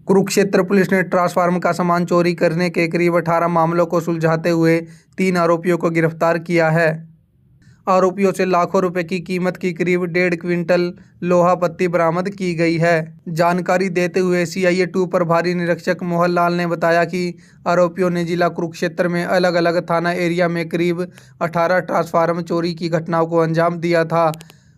Kurukshetra police ने transformer का सामान चोरी करने के करीब 18 मामलों को सुलझाते हुए 3 आरोपियों को गिरफ्तार किया है। आरोपियों से लाखों रुपए की कीमत की करीब 1.5 क्विंटल लोहा पत्ती बरामद की गई है। जानकारी देते हुए CIA 2 प्रभारी निरीक्षक मोहन लाल ने बताया कि आरोपियों ने जिला कुरुक्षेत्र में अलग अलग थाना एरिया में करीब 18 ट्रांसफार्मर चोरी की घटनाओं को अंजाम दिया था।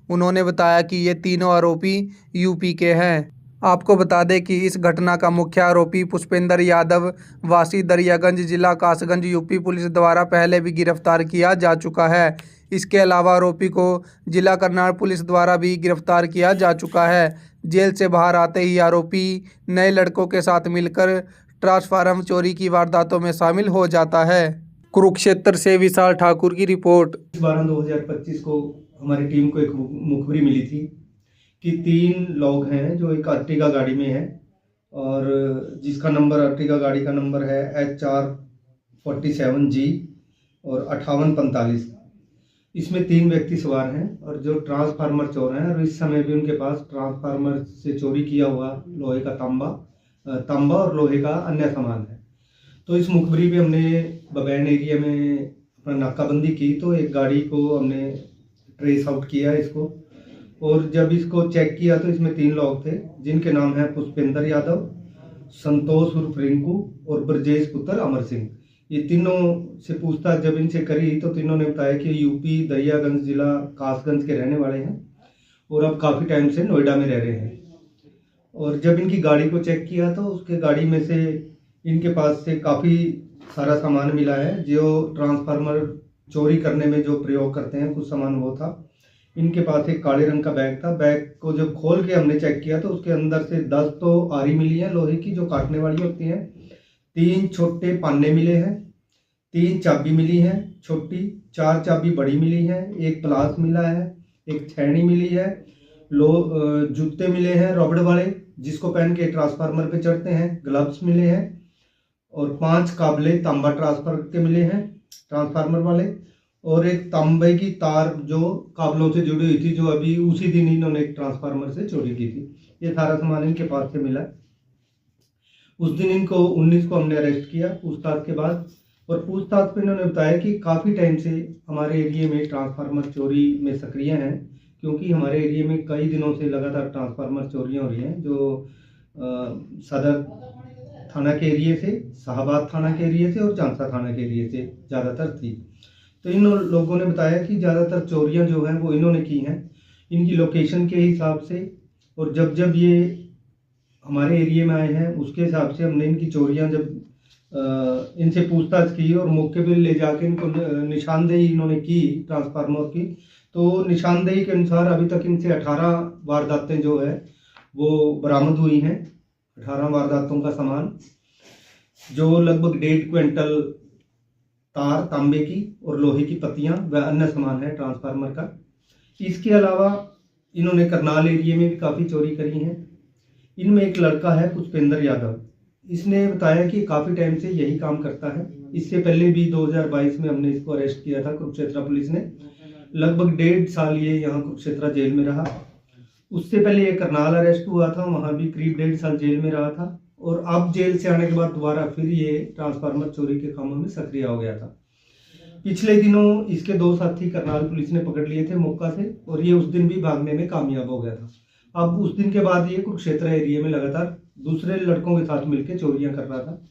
उन्होंने बताया कि ये तीनों आरोपी यूपी के हैं। आपको बता दें कि इस घटना का मुख्य आरोपी पुष्पेंद्र यादव वासी दरियागंज जिला कासगंज यूपी पुलिस द्वारा पहले भी गिरफ्तार किया जा चुका है। इसके अलावा आरोपी को जिला करनाल पुलिस द्वारा भी गिरफ्तार किया जा चुका है। जेल से बाहर आते ही आरोपी नए लड़कों के साथ मिलकर ट्रांसफार्मर चोरी की वारदातों में शामिल हो जाता है। कुरुक्षेत्र से विशाल ठाकुर की रिपोर्ट। 12/2025 को हमारी टीम को एक मुखबरी मिली थी कि 3 लोग हैं जो एक अर्टिगा गाड़ी में है और जिसका नंबर अर्टिगा गाड़ी का नंबर है HR47G और 5845। इसमें 3 व्यक्ति सवार हैं और जो ट्रांसफार्मर चोर हैं और इस समय भी उनके पास ट्रांसफार्मर से चोरी किया हुआ लोहे का तांबा और लोहे का अन्य सामान है। तो इस मुखबरी पे हमने बबैन एरिया में अपना नाकाबंदी की तो एक गाड़ी को हमने ट्रेस आउट किया इसको, और जब इसको चेक किया तो इसमें 3 लोग थे जिनके नाम है पुष्पेंद्र यादव, संतोष उर्फ रिंकू और ब्रजेश पुत्र अमर सिंह। ये तीनों से पूछताछ जब इनसे करी तो तीनों ने बताया कि यूपी दरियागंज जिला कासगंज के रहने वाले हैं और अब काफ़ी टाइम से नोएडा में रह रहे हैं। और जब इनकी गाड़ी को चेक किया तो उसके गाड़ी में से इनके पास से काफ़ी सारा सामान मिला है जो ट्रांसफार्मर चोरी करने में जो प्रयोग करते हैं, कुछ सामान वो था। इनके पास एक काले रंग का बैग था। बैग को जब खोल के हमने चेक किया तो उसके अंदर से 10 तो आरी मिली है लोहे की जो काटने वाली होती हैं, 3 छोटे पान्ने मिले हैं, 3 चाबी मिली हैं छोटी, 4 चाबी बड़ी मिली हैं, 1 प्लास मिला है, 1 छैनी मिली है, जूते मिले हैं रबड़ वाले जिसको पहन के ट्रांसफार्मर पे चढ़ते हैं, ग्लव्स मिले हैं और 5 काबले तांबा ट्रांसफर के मिले हैं ट्रांसफार्मर वाले, और एक तांबे की तार जो काबलों से जुड़ी हुई थी जो अभी उसी दिन इन्होंने एक ट्रांसफार्मर से चोरी की थी। ये सारा सामान इनके पास से मिला। उस दिन इनको 19 को हमने अरेस्ट किया पूछताछ के बाद, और पूछताछ पे इन्होंने बताया कि काफ़ी टाइम से हमारे एरिया में ट्रांसफार्मर चोरी में सक्रिय हैं, क्योंकि हमारे एरिया में कई दिनों से लगातार ट्रांसफार्मर चोरियाँ हो रही हैं जो सदर थाना के एरिया से, शाहबाद थाना के एरिया से और चांसा थाना के एरिया से ज़्यादातर थी। तो इन लोगों ने बताया कि ज़्यादातर चोरियां जो हैं वो इन्होंने की हैं इनकी लोकेशन के हिसाब से, और जब जब ये हमारे एरिया में आए हैं उसके हिसाब से हमने इनकी चोरियां जब इनसे पूछताछ की और मौके पर ले जाके इनको निशानदेही इन्होंने की ट्रांसफार्मर की, तो निशानदेही के अनुसार अभी तक इनसे 18 वारदातें जो है वो बरामद हुई हैं। 18 वारदातों का सामान जो लगभग 1.5 क्विंटल तार तांबे की और लोहे की पत्तियां व अन्य सामान है ट्रांसफार्मर का। इसके अलावा इन्होंने करनाल एरिया में भी काफ़ी चोरी करी हैं। इनमें एक लड़का है पुष्पेंद्र यादव, इसने बताया कि काफ़ी टाइम से यही काम करता है। इससे पहले भी 2022 में हमने इसको अरेस्ट किया था कुरुक्षेत्र पुलिस ने। लगभग 1.5 साल ये यहाँ कुरुक्षेत्र जेल में रहा। उससे पहले ये करनाल अरेस्ट हुआ था, वहाँ भी करीब 1.5 साल जेल में रहा था, और अब जेल से आने के बाद दोबारा फिर ये ट्रांसफार्मर चोरी के कामों में सक्रिय हो गया था। पिछले दिनों इसके 2 साथी करनाल पुलिस ने पकड़ लिए थे मौका से, और ये उस दिन भी भागने में कामयाब हो गया था। अब उस दिन के बाद ये कुरुक्षेत्र एरिया में लगातार दूसरे लड़कों के साथ मिलकर चोरियां कर रहा था।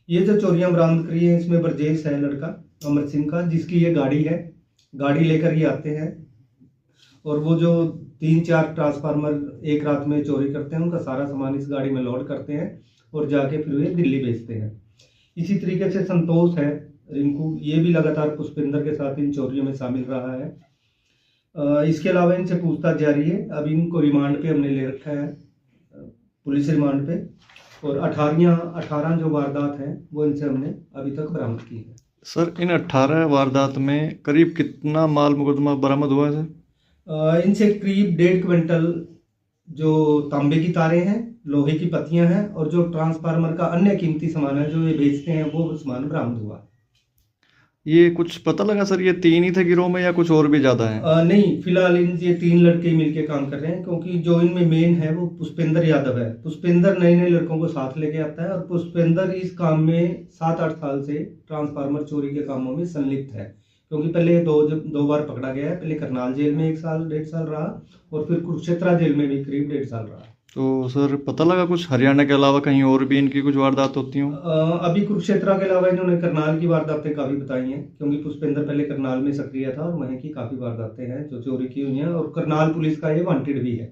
ये जो चोरियां बरामद करी है इसमें ब्रजेश है लड़का अमर सिंह का, जिसकी ये गाड़ी है, गाड़ी लेकर ये आते हैं और वो जो 3-4 ट्रांसफार्मर एक रात में चोरी करते हैं उनका सारा सामान इस गाड़ी में लोड करते हैं और जाके फिर वे दिल्ली भेजते हैं। इसी तरीके से संतोष है रिंकू, ये भी लगातार पुष्पेंद्र के साथ इन चोरियों में शामिल रहा है। इसके अलावा इनसे पूछताछ जारी है। अभी इनको रिमांड पे हमने ले रखा है, पुलिस रिमांड पे, और 18 जो वारदात हैं वो इनसे हमने अभी तक बरामद की है। सर, इन 18 वारदात में करीब कितना माल मुकदमा बरामद हुआ है सर? इनसे करीब 1.5 क्विंटल जो तांबे की तारें हैं, लोहे की पत्तियां हैं, और जो ट्रांसफार्मर का अन्य कीमती सामान है जो ये बेचते हैं वो सामान बरामद हुआ। ये कुछ पता लगा सर, ये 3 ही थे गिरोह में या कुछ और भी ज़्यादा हैं? नहीं, फिलहाल ये 3 लड़के मिलके काम कर रहे हैं, क्योंकि जो इनमें मेन है वो पुष्पेंद्र यादव है। पुष्पेंद्र नए नए लड़कों को साथ लेके आता है, और पुष्पेंद्र इस काम में 7-8 साल से ट्रांसफार्मर चोरी के कामों में संलिप्त है। क्योंकि पहले दो बार पकड़ा गया है। पहले करनाल जेल में 1 साल 1.5 साल रहा, और फिर कुरुक्षेत्रा जेल में भी करीब 1.5 साल रहा। तो सर पता लगा कुछ हरियाणा के अलावा कहीं और भी इनकी कुछ वारदात होती हों? अभी कुरुक्षेत्रा के अलावा इन्होंने करनाल की वारदातें काफ़ी बताई हैं, क्योंकि पुष्पेंद्र पहले करनाल में सक्रिय था, और वहीं की काफ़ी वारदातें हैं जो चोरी की हुई हैं, और करनाल पुलिस का ये वांटेड भी है।